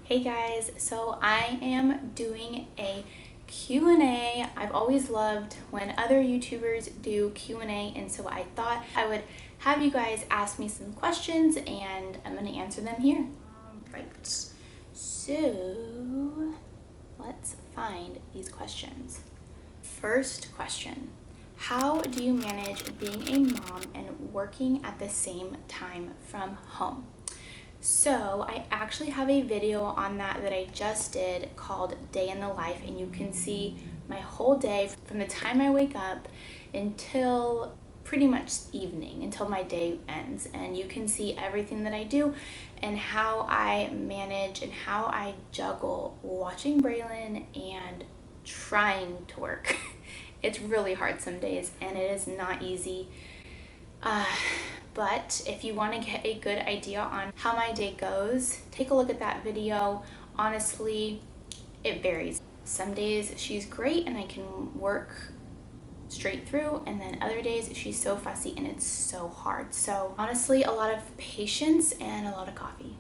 Hey guys, so I am doing a Q&A. I've always loved when other YouTubers do Q&A, and so I thought I would have you guys ask me some questions and I'm going to answer them here. Right. So, let's find these questions. First question. How do you manage being a mom and working at the same time from home? So I actually have a video on that I just did called Day in the Life, and you can see my whole day from the time I wake up until pretty much evening, until my day ends. And you can see everything that I do and how I manage and how I juggle watching Braylon and trying to work. It's really hard some days and it is not easy. But if you want to get a good idea on how my day goes, take a look at that video. Honestly, it varies. Some days she's great and I can work straight through, and then other days she's so fussy and it's so hard. So honestly, a lot of patience and a lot of coffee.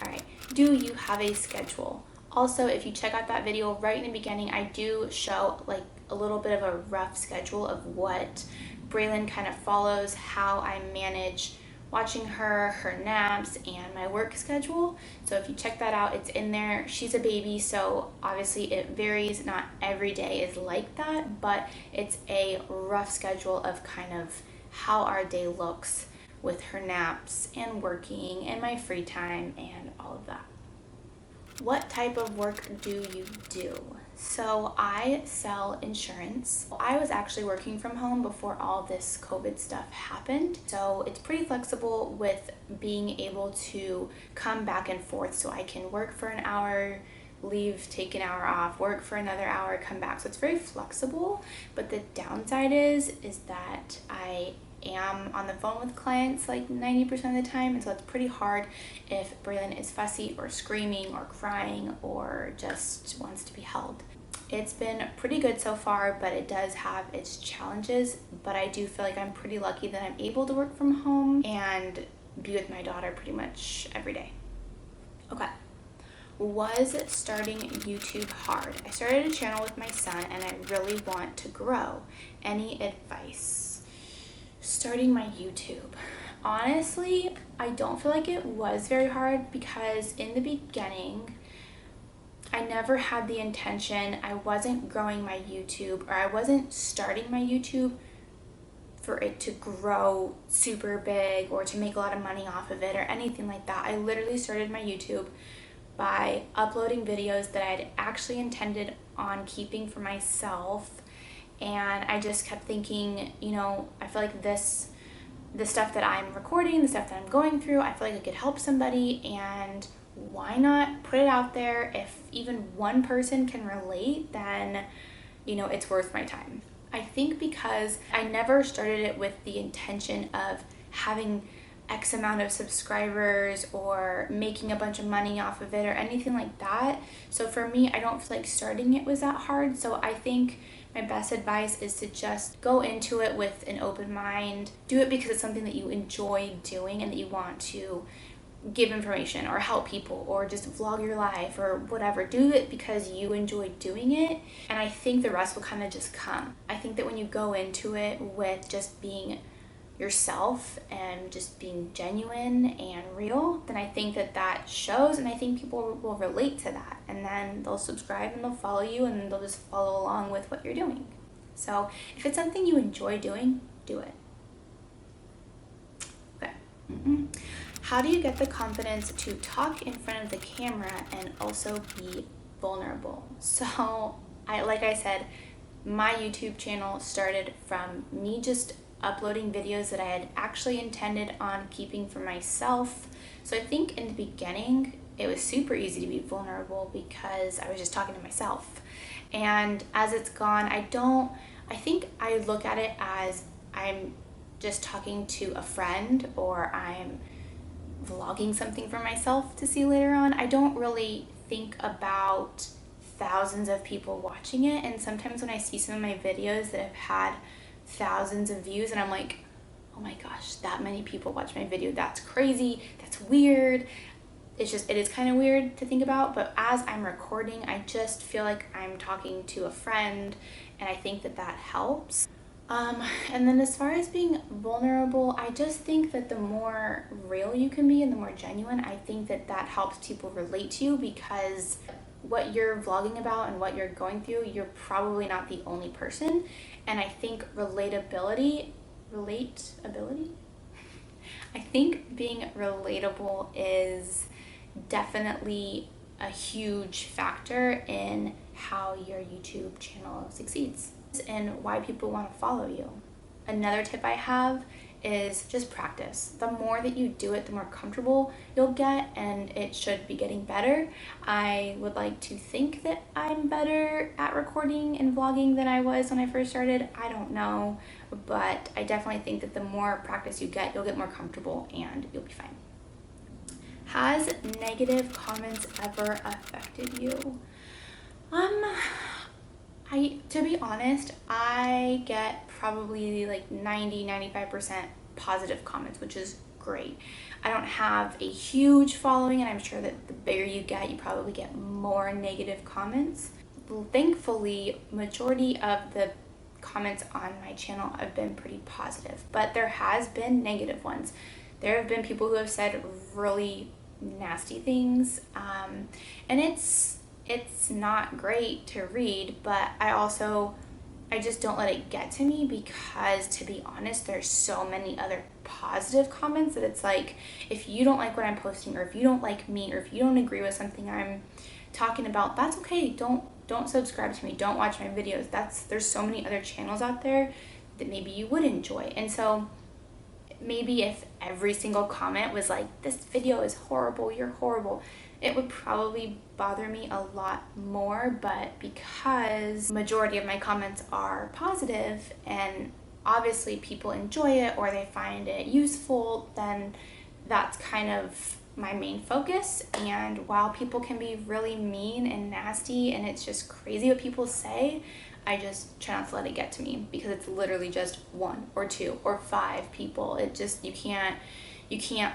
All right, do you have a schedule? Also, if you check out that video right in the beginning, I do show like a little bit of a rough schedule of what Braylon kind of follows, how I manage watching her naps, and my work schedule. So if you check that out, it's in there. She's a baby, so obviously it varies. Not every day is like that, but it's a rough schedule of kind of how our day looks with her naps and working and my free time and all of that. What type of work do you do? So I sell insurance. I was actually working from home before all this COVID stuff happened. So it's pretty flexible with being able to come back and forth. So I can work for an hour, leave, take an hour off, work for another hour, come back. So it's very flexible. But the downside is that I am on the phone with clients like 90% of the time, and so it's pretty hard if Braylon is fussy or screaming or crying or just wants to be held. It's been pretty good so far, but it does have its challenges. But I do feel like I'm pretty lucky that I'm able to work from home and be with my daughter pretty much every day. Okay. Was starting YouTube hard? I started a channel with my son and I really want to grow. Any advice? Starting my YouTube. Honestly, I don't feel like it was very hard because in the beginning, I never had the intention. I wasn't growing my YouTube, or I wasn't starting my YouTube for it to grow super big or to make a lot of money off of it or anything like that. I literally started my YouTube by uploading videos that I'd actually intended on keeping for myself. And I just kept thinking, I feel like the stuff that I'm recording, the stuff that I'm going through, I feel like it could help somebody, and why not put it out there? If even one person can relate, then, it's worth my time. I think because I never started it with the intention of having X amount of subscribers or making a bunch of money off of it or anything like that. So for me, I don't feel like starting it was that hard. So I think my best advice is to just go into it with an open mind. Do it because it's something that you enjoy doing and that you want to give information or help people or just vlog your life or whatever. Do it because you enjoy doing it, and I think the rest will kind of just come. I think that when you go into it with just being yourself and just being genuine and real, then I think that shows, and I think people will relate to that, and then they'll subscribe and they'll follow you and they'll just follow along with what you're doing. So if it's something you enjoy doing, do it. Okay. How do you get the confidence to talk in front of the camera and also be vulnerable? So like I said, my YouTube channel started from me just uploading videos that I had actually intended on keeping for myself. So I think in the beginning, it was super easy to be vulnerable because I was just talking to myself. And as it's gone, I think I look at it as I'm just talking to a friend, or I'm vlogging something for myself to see later on. I don't really think about thousands of people watching it. And sometimes when I see some of my videos that have had thousands of views, and I'm like, oh my gosh, that many people watch my video, that's crazy, that's weird. it is kind of weird to think about, but as I'm recording, I just feel like I'm talking to a friend, and I think that that helps. And then as far as being vulnerable, I just think that the more real you can be and the more genuine, I think that that helps people relate to you, because what you're vlogging about and what you're going through, you're probably not the only person. And I think relatability, I think being relatable is definitely a huge factor in how your YouTube channel succeeds and why people want to follow you. Another tip I have is just practice. The more that you do it, the more comfortable you'll get, and it should be getting better. I would like to think that I'm better at recording and vlogging than I was when I first started. I don't know, but I definitely think that the more practice you get, you'll get more comfortable and you'll be fine. Has negative comments ever affected you? To be honest, I get probably like 95% positive comments, which is great. I don't have a huge following, and I'm sure that the bigger you get, you probably get more negative comments. Thankfully, majority of the comments on my channel have been pretty positive, but there has been negative ones. There have been people who have said really nasty things, and it's not great to read, but I just don't let it get to me, because to be honest, there's so many other positive comments that it's like, if you don't like what I'm posting, or if you don't like me, or if you don't agree with something I'm talking about, that's okay. Don't subscribe to me. Don't watch my videos. There's so many other channels out there that maybe you would enjoy. And so maybe if every single comment was like, this video is horrible, you're horrible, it would probably bother me a lot more. But because majority of my comments are positive, and obviously people enjoy it or they find it useful, then that's kind of my main focus. And while people can be really mean and nasty, and it's just crazy what people say, I just try not to let it get to me, because it's literally just 1 or 2 or 5 people. It just, you can't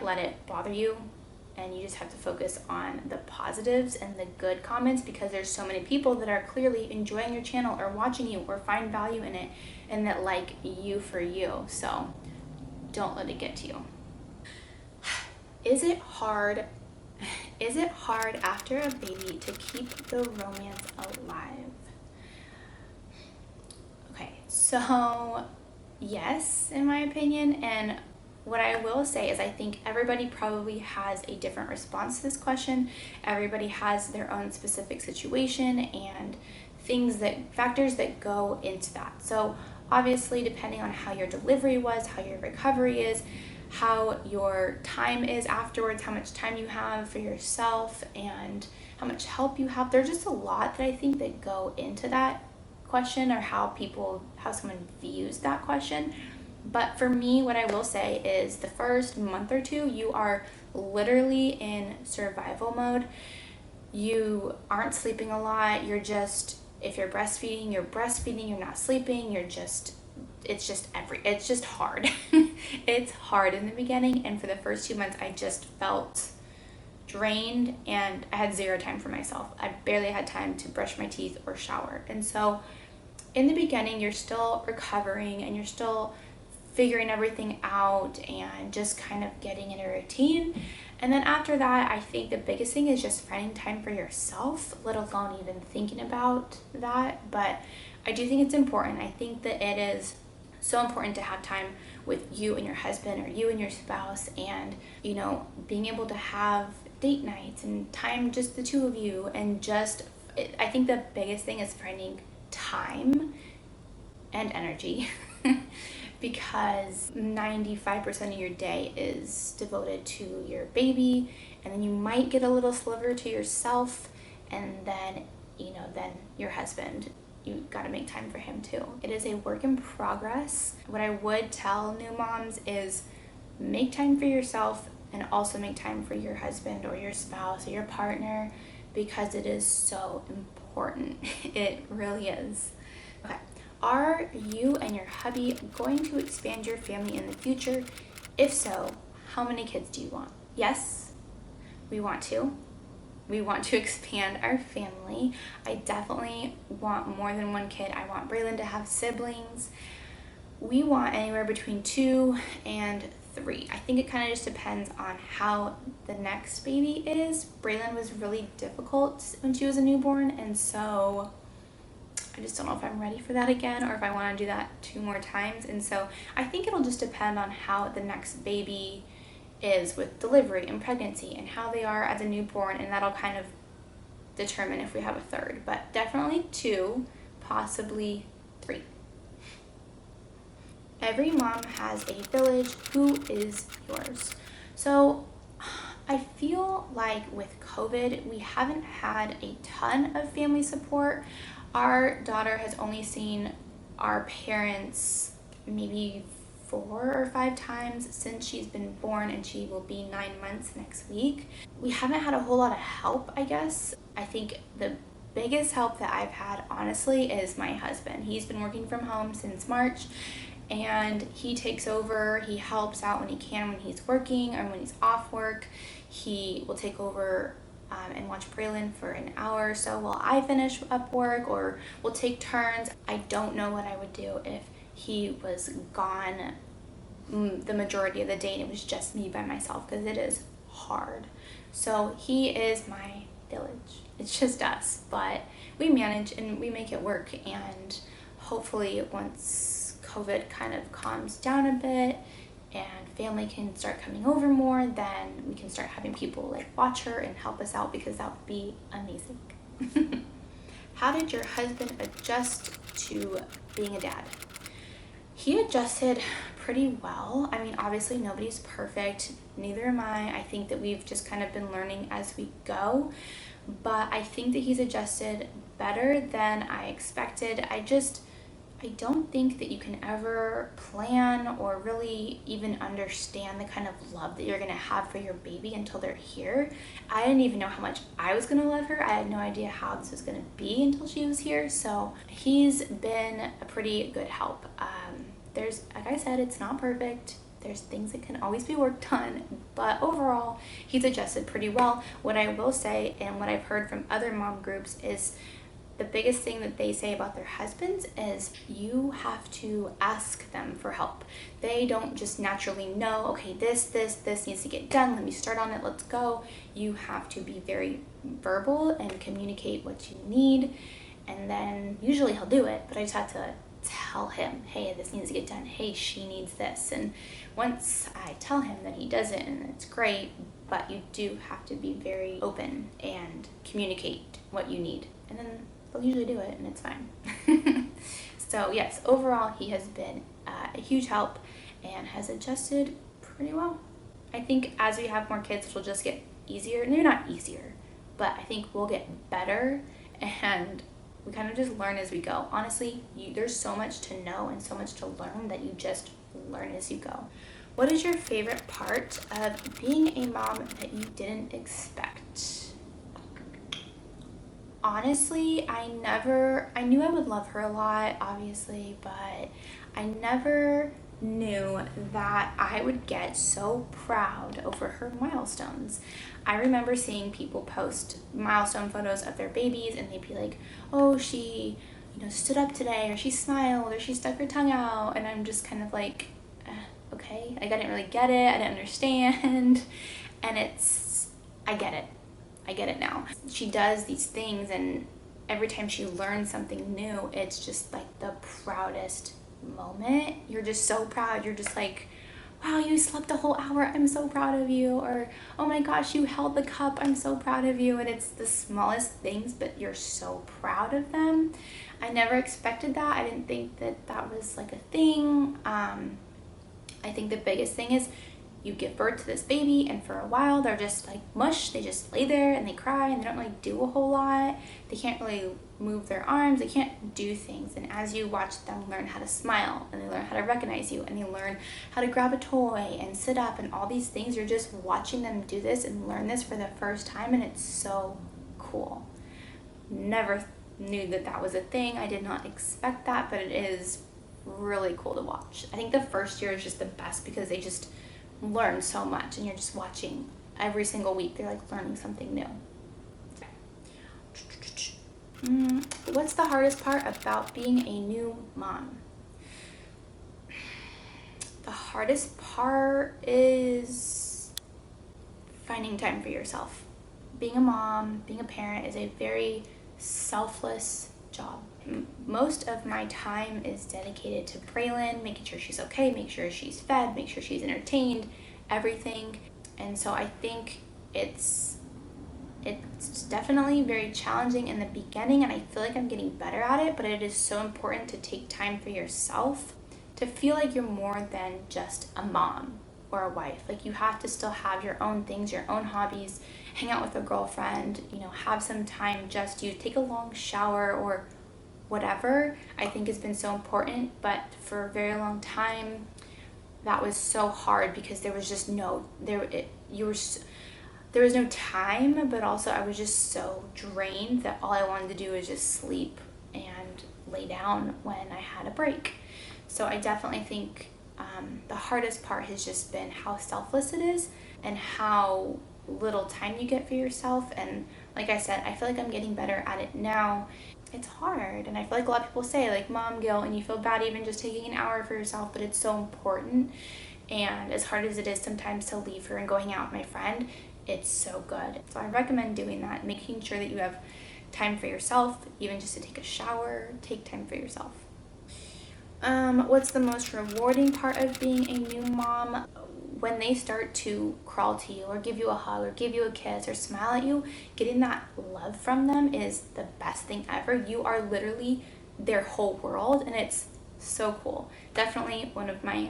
let it bother you, and you just have to focus on the positives and the good comments, because there's so many people that are clearly enjoying your channel or watching you or find value in it, and that like you for you. So don't let it get to you. Is it hard after a baby to keep the romance alive? Okay, so yes, in my opinion. And what I will say is, I think everybody probably has a different response to this question. Everybody has their own specific situation and factors that go into that. So obviously, depending on how your delivery was, how your recovery is, how your time is afterwards, how much time you have for yourself, and how much help you have, there's just a lot that I think that go into that question, or how someone views that question. But for me, what I will say is, the first month or two, you are literally in survival mode. You aren't sleeping a lot. You're just, if you're breastfeeding, you're not sleeping. It's just hard. It's hard in the beginning. And for the first 2 months, I just felt drained, and I had zero time for myself. I barely had time to brush my teeth or shower. And so in the beginning, you're still recovering, and you're still figuring everything out, and just kind of getting in a routine. And then after that, I think the biggest thing is just finding time for yourself, let alone even thinking about that. But I do think it's important. I think that it is so important to have time with you and your husband, or you and your spouse, and being able to have date nights and time, just the two of you. And I think the biggest thing is finding time and energy because 95% of your day is devoted to your baby, and then you might get a little sliver to yourself, and then your husband, you got to make time for him too. It is a work in progress. What I would tell new moms is, make time for yourself, and also make time for your husband or your spouse or your partner, because it is so important. It really is. Okay. Are you and your hubby going to expand your family in the future? If so, how many kids do you want? Yes, We want to. We want to expand our family. I definitely want more than one kid. I want Braylon to have siblings. We want anywhere between 2 and 3. I think it kind of just depends on how the next baby is. Braylon was really difficult when she was a newborn, and so I just don't know if I'm ready for that again or if I want to do that 2 more times. And so I think it'll just depend on how the next baby is with delivery and pregnancy and how they are as a newborn, and that'll kind of determine if we have a third. But definitely 2, possibly 3. Every mom has a village. Who is yours? So I feel like with COVID, we haven't had a ton of family support. Our daughter has only seen our parents maybe 4 or 5 times since she's been born, and she will be 9 months next week. We haven't had a whole lot of help, I guess. I think the biggest help that I've had, honestly, is my husband. He's been working from home since March, and he takes over. He helps out when he can when he's working or when he's off work. He will take over and watch Braylon for an hour or so while I finish up work, or we'll take turns. I don't know what I would do if he was gone the majority of the day and it was just me by myself, because it is hard. So he is my village. It's just us, but we manage and we make it work. And hopefully once COVID kind of calms down a bit and family can start coming over more, then we can start having people like watch her and help us out, because that would be amazing. How did your husband adjust to being a dad? He adjusted pretty well. I mean, obviously nobody's perfect, neither am I. I think that we've just kind of been learning as we go, but I think that he's adjusted better than I expected. I don't think that you can ever plan or really even understand the kind of love that you're going to have for your baby until they're here. I didn't even know how much I was going to love her. I had no idea how this was going to be until she was here. So he's been a pretty good help. There's, like I said, it's not perfect. There's things that can always be worked on, but overall, he's adjusted pretty well. What I will say, and what I've heard from other mom groups, is the biggest thing that they say about their husbands is you have to ask them for help. They don't just naturally know, okay, this needs to get done. Let me start on it. Let's go. You have to be very verbal and communicate what you need. And then usually he'll do it, but I just have to tell him, hey, this needs to get done. Hey, she needs this. And once I tell him, that he does it, and it's great, but you do have to be very open and communicate what you need. And then they'll usually do it, and it's fine. So yes, overall, he has been a huge help and has adjusted pretty well. I think as we have more kids, it'll just get easier. Maybe not easier, but I think we'll get better, and we kind of just learn as we go. Honestly, there's so much to know and so much to learn that you just learn as you go. What is your favorite part of being a mom that you didn't expect? Honestly, I knew I would love her a lot, obviously, but I never knew that I would get so proud over her milestones. I remember seeing people post milestone photos of their babies, and they'd be like, oh, she, stood up today, or she smiled, or she stuck her tongue out, and I'm just kind of like, okay, like I didn't really get it, I didn't understand, and I get it now. She does these things, and every time she learns something new, it's just like the proudest moment. You're just so proud. You're just like, wow, you slept a whole hour, I'm so proud of you. Or, oh my gosh, you held the cup, I'm so proud of you. And it's the smallest things, but you're so proud of them. I never expected that. I didn't think that was like a thing. I think the biggest thing is you give birth to this baby, and for a while they're just like mush. They just lay there and they cry, and they don't really do a whole lot. They can't really move their arms. They can't do things. And as you watch them learn how to smile, and they learn how to recognize you, and they learn how to grab a toy and sit up and all these things, you're just watching them do this and learn this for the first time, and it's so cool. Never knew that was a thing. I did not expect that, but it is really cool to watch. I think the first year is just the best because they just learn so much, and you're just watching every single week they're like learning something new. What's the hardest part about being a new mom? The hardest part is finding time for yourself. Being a mom, being a parent is a very selfless job. Most of my time is dedicated to Braylon, making sure she's okay, make sure she's fed, make sure she's entertained, everything. And so I think it's definitely very challenging in the beginning, and I feel like I'm getting better at it, but it is so important to take time for yourself, to feel like you're more than just a mom or a wife. Like, you have to still have your own things, your own hobbies, hang out with a girlfriend, have some time just you, take a long shower or whatever. I think has been so important, but for a very long time that was so hard because there was just there was no time, but also I was just so drained that all I wanted to do was just sleep and lay down when I had a break. So I definitely think the hardest part has just been how selfless it is and how little time you get for yourself. And like I said, I feel like I'm getting better at it now. It's hard, and I feel like a lot of people say like mom guilt, and you feel bad even just taking an hour for yourself, but it's so important. And as hard as it is sometimes to leave her and go hang out with my friend, it's so good. So I recommend doing that, making sure that you have time for yourself, even just to take a shower. Take time for yourself. What's the most rewarding part of being a new mom? When they start to crawl to you or give you a hug or give you a kiss or smile at you, getting that love from them is the best thing ever. You are literally their whole world, and it's so cool. Definitely one of my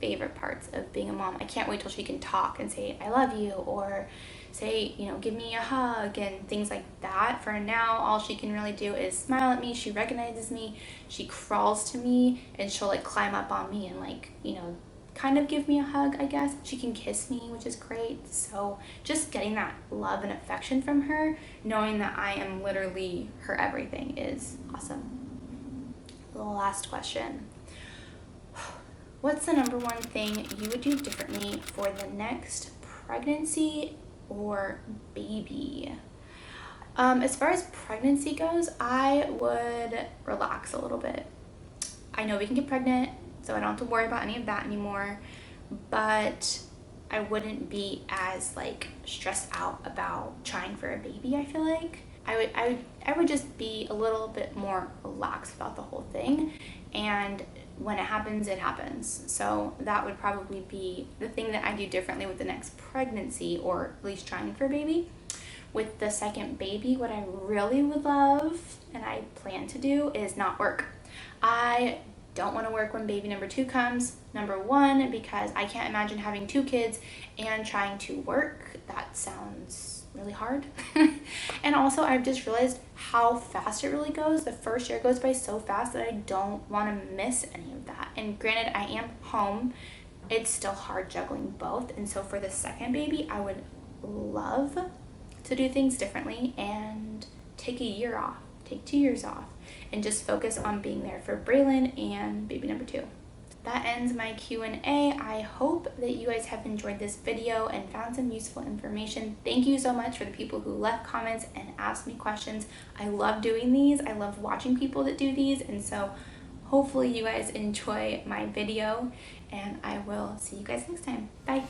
favorite parts of being a mom. I can't wait till she can talk and say I love you, or say, give me a hug and things like that. For now, all she can really do is smile at me. She recognizes me, she crawls to me, and she'll like climb up on me and like, kind of give me a hug, I guess. She can kiss me, which is great. So just getting that love and affection from her, knowing that I am literally her everything, is awesome. The last question. What's the number one thing you would do differently for the next pregnancy or baby? As far as pregnancy goes, I would relax a little bit. I know we can get pregnant, so I don't have to worry about any of that anymore, but I wouldn't be as like stressed out about trying for a baby. I feel like I would just be a little bit more relaxed about the whole thing, and when it happens, it happens. So that would probably be the thing that I do differently with the next pregnancy, or at least trying for a baby. With the second baby, what I really would love and I plan to do is not work. I don't want to work when baby number 2 comes. Number 1, because I can't imagine having 2 kids and trying to work. That sounds really hard. And also, I've just realized how fast it really goes. The first year goes by so fast that I don't want to miss any of that. And granted, I am home. It's still hard juggling both. And so for the second baby, I would love to do things differently and take a year off, take 2 years off, and just focus on being there for Braylon and baby number 2. That ends my Q&A. I hope that you guys have enjoyed this video and found some useful information. Thank you so much for the people who left comments and asked me questions. I love doing these. I love watching people that do these, and so hopefully you guys enjoy my video, and I will see you guys next time. Bye.